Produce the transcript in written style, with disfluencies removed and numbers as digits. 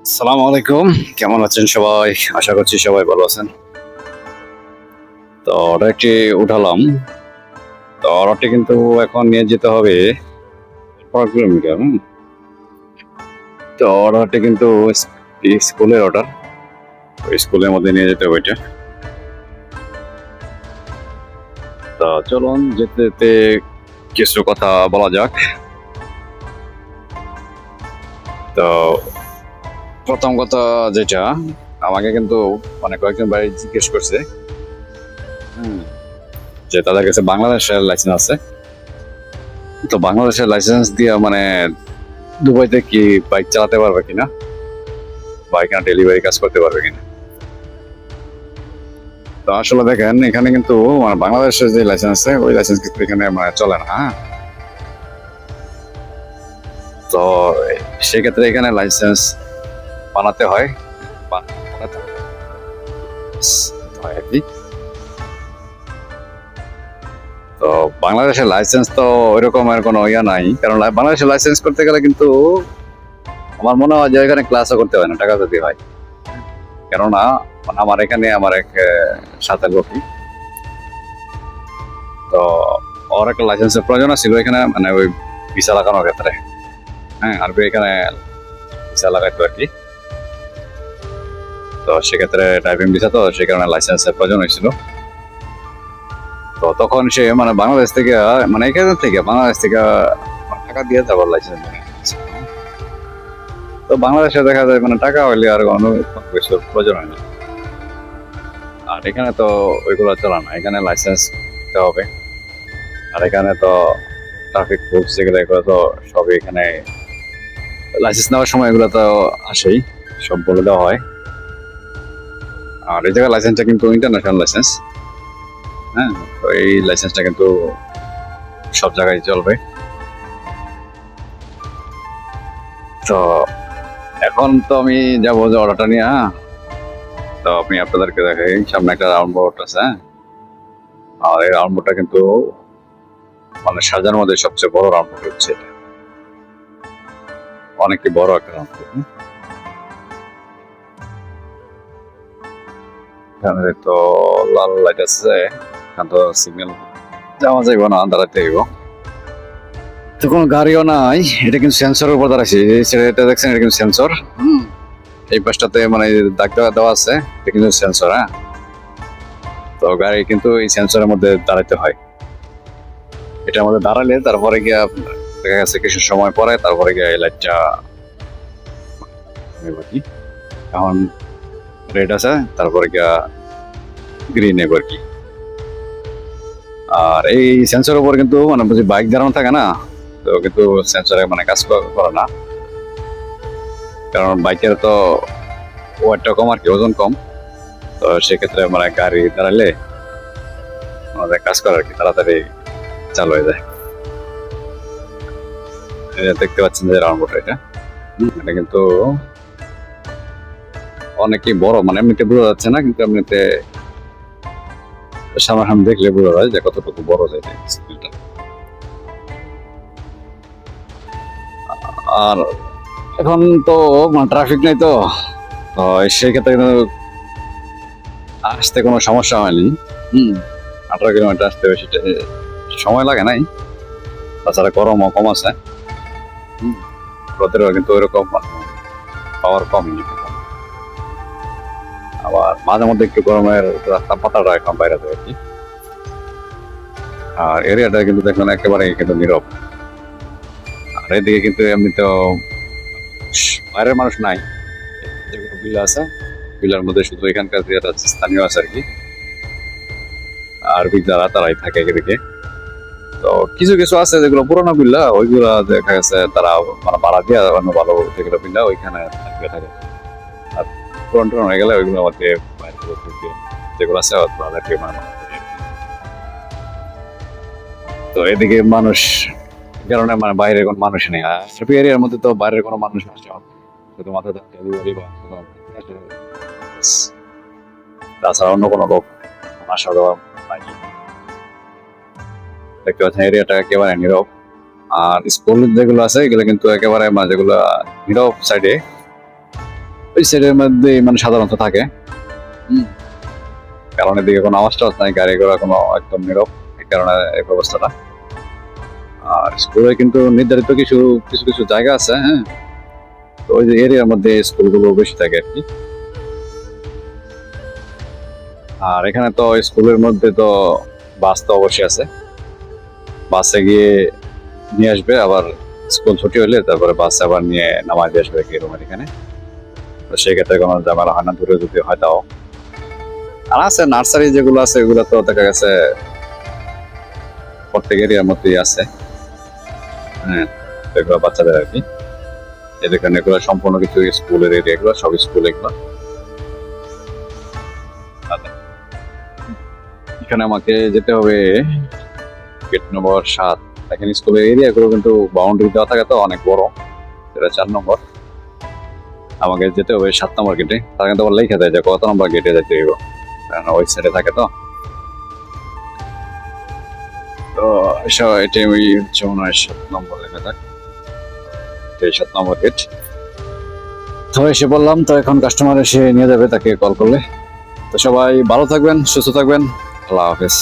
আসসালামু আলাইকুম। কেমন আছেন সবাই? আশা করছি সবাই ভালো আছেন। তো অর্ডারটি উঠালাম। তো অর্ডারটি কিন্তু এখন নিয়ে যেতে হবে ১৫ কিলোমিটার। তো অর্ডারটি কিন্তু স্কুলের অর্ডার। ওই স্কুলের মধ্যে নিয়ে যেতে হবে এটা। তো চলুন যেতে যেতে কিছু কথা বলা যাক। তো প্রথম কথা যেটা আমাকে কিন্তু মানে কয়েকজন ভাই জিজ্ঞেস করছে যে তাদের কাছে বাংলাদেশের লাইসেন্স আছে। তো বাংলাদেশের লাইসেন্স দিয়ে মানে দুবাইতে কি বাইক চালাতে পারবে কিনা বা এখানে ডেলিভারি কাজ করতে পারবে কিনা। তো আসলে দেখেন এখানে কিন্তু মানে বাংলাদেশের যে লাইসেন্স আছে ওই লাইসেন্স কিন্তু এখানে মানে চলে না। হ্যাঁ, তো সেক্ষেত্রে এখানে লাইসেন্স বানাতে হয় বানাতে হয় আর কি। তো বাংলাদেশের লাইসেন্স তো ওইরকম আর কোনো ইয়া নাই, কারণ বাংলাদেশের লাইসেন্স করতে গেলে কিন্তু আমার মনে হয় যে এখানে ক্লাসও করতে হয় না, টাকা দিতে হয়। কেননা মানে আমার এখানে আমার এক সাথে লোকই, তো ওর একটা লাইসেন্সের প্রয়োজন ছিল এখানে মানে ওই ভিসা লাগানোর ক্ষেত্রে। হ্যাঁ, আরবি এখানে ভিসা লাগাইতো আর কি। তো সেক্ষেত্রে ড্রাইভিং ভিসা, তো সেই কারণে লাইসেন্সের প্রয়োজন হয়েছিল। তো তখন সে মানে বাংলাদেশ থেকে মানে এখান থেকে বাংলাদেশ থেকে টাকা দিয়ে তারপর লাইসেন্স মানে তো বাংলাদেশে দেখা যায় মানে টাকা হইলে আর কোনো কিছুর প্রয়োজন হয় না। আর এখানে তো ওইগুলো চলে না, এখানে লাইসেন্স দিতে হবে। আর এখানে তো ট্রাফিক রুলস যেগুলো এগুলো তো সবই এখানে লাইসেন্স নেওয়ার সময় এগুলো তো আসেই, সব বলে দেওয়া হয়। আর এই জায়গায় লাইসেন্সটা কিন্তু ইন্টারন্যাশনাল লাইসেন্স। হ্যাঁ, তো এই লাইসেন্সটা কিন্তু সব জায়গায় চলবে। তো এখন তো আমি যাবো যে অর্ডারটা নিয়ে। হ্যাঁ, তো আমি আপনাদেরকে দেখাই, সামনে একটা রাউন্ড বোর্ড আছে। হ্যাঁ, আর এই রাউন্ড বোর্ডটা কিন্তু মানে সাজার মধ্যে সবচেয়ে বড় রাউন্ড বোর্ড হচ্ছে এটা, অনেকই বড় একটা রাউন্ড বোর্ড। এখানে তো লাল লাইট আছে, এখানে তো সিগন্যাল যাওয়া যাইব না, দাঁড়াতে হইব। তো কোনো গাড়িও নাই, এটা কিন্তু সেন্সরের উপর দাঁড়াইছে। এটা দেখছেন, এটা কিন্তু সেন্সর। এই পাশটাতে মানে দাগ দেওয়া আছে, এটা কিন্তু সেন্সর। হ্যাঁ, তো গাড়ি কিন্তু এই সেন্সরের মধ্যে দাঁড়াতে হয়। এটার মধ্যে দাঁড়ালে তারপরে গিয়া দেখা গেছে কিছু সময় পরে তারপরে গিয়ে এই লাইটটা এখন রেড আছে, তারপরে গিয়া গ্রিন নেব আর কি। আর এই সেন্সরের উপর কিন্তু মানে বুঝি বাইক দাঁড়ানো থাকে না, তো কিন্তু সেন্সরে মানে কাজ করে না, কারণ বাইকের তো ওয়েটটা কম আর কি, ওজন কম। তো সেক্ষেত্রে মানে গাড়ি দাঁড়ালে আমাদের কাজ করে আর কি, তাড়াতাড়ি চালু হয়ে যায়। দেখতে পাচ্ছেন যে রাউন্ড বোর্ড এটা কিন্তু অনেকই বড়, মানে এমনিতে বোঝা যাচ্ছে না, কিন্তু এমনিতে সামনাসামনি দেখলে বোঝা যায় যে কতটুকু বড় যায় স্কুলটা। আর এখন তো মানে ট্রাফিক নেই, তো সেই ক্ষেত্রে কিন্তু আসতে কোনো সমস্যা হয়নি। 18 কিলোমিটার আসতে বেশি সময় লাগে নাই, তাছাড়া গরমও কম আছে। রোদেরও কিন্তু ওইরকম পাওয়ার কম, আবার মাঝে মধ্যে একটু গরমের তাপমাত্রাটা এখন বাইরে যায় আর কি। আর এরিয়াটা কিন্তু দেখবেন একেবারে কিন্তু নীরব। আর এদিকে কিন্তু এমনিতেও বাইরের মানুষ নাই, যেগুলো বিল আছে বিলের মধ্যে শুধু এখানকার যেটা স্থানীয় আছে আর কি, আর যারা তারাই থাকে এদিকে। তো কিছু কিছু আছে যেগুলো পুরোনো বিল্লা, ওইগুলা দেখা গেছে তারা মানে ভাড়া দিয়ে অন্য ভালো যেগুলো বিল্লা ওইখানে থাকে। আর পুরন টুরন হয়ে গেলে ওইগুলো আমাকে যেগুলো আছে তাদেরকে মানে। তো এদিকে মানুষ কারণে মানে বাইরে কোনো মানুষ নেই, আর এরিয়ার মধ্যে তো বাইরের কোনো মানুষ আসে শুধুমাত্র ডেলিভারি বা তাছাড়া অন্য কোনো লোক আসা দেওয়া নাই। দেখতে পাচ্ছেন এরিয়াটা একেবারে নীরব। আর স্কুল যেগুলো আছে এগুলো কিন্তু একেবারে মানে যেগুলো নীরব সাইডে, ওই সাইডের মধ্যে মানে সাধারণত থাকে। কারণ এদিকে কোনো আওয়াজ টাওয়াজ নাই, গাড়ি ঘোড়া কোনো একদম নীরব, এই কারণে এই ব্যবস্থাটা। আর স্কুলে কিন্তু নির্ধারিত কিছু কিছু কিছু জায়গা আছে, হ্যাঁ, তো ওই যে এরিয়ার মধ্যে স্কুলগুলো বেশি থাকে আর কি। আর এখানে তো স্কুলের মধ্যে তো বাস তো অবশ্যই আছে, বাসে গিয়ে নিয়ে আসবে, আবার স্কুল ছুটি হলে তারপরে বাসে আবার নিয়ে নামায় দিয়ে আসবে কি রুমের এখানে। তো সেক্ষেত্রে কোনো ঝামেলা হয় না, দূরে যদি হয় তাও। আর আছে নার্সারি যেগুলো আছে এগুলো তো দেখা গেছে প্রত্যেক এরিয়ার মধ্যেই আছে, হ্যাঁ, তো এগুলো বাচ্চাদের আর কি। এখানে এগুলো সম্পূর্ণ কিছু স্কুলের এরিয়া, এগুলো সব স্কুল এগুলো। আচ্ছা, এখানে আমাকে যেতে হবে গেট নম্বর 7। এখানে স্কুলের এরিয়া গুলো কিন্তু বাউন্ডারি দেওয়া থাকে তো অনেক বড়, এটা 4 নম্বর। আমাকে যেতে হবে 7 নম্বর গেটে, তার কিন্তু আবার লেখা দেয় যে কত নম্বর গেটে যেতে হইব, কারণ ওই সাইডে থাকে তো। তো এটা ওই হচ্ছে মনে হয় 7 নম্বর লেখা থাকে, এই 7 নম্বর গেট। তো এসে বললাম, তো এখন কাস্টমার এসে নিয়ে যাবে, তাকে কল করলে। তো সবাই ভালো থাকবেন, সুস্থ থাকবেন, আল্লাহ হাফেজ।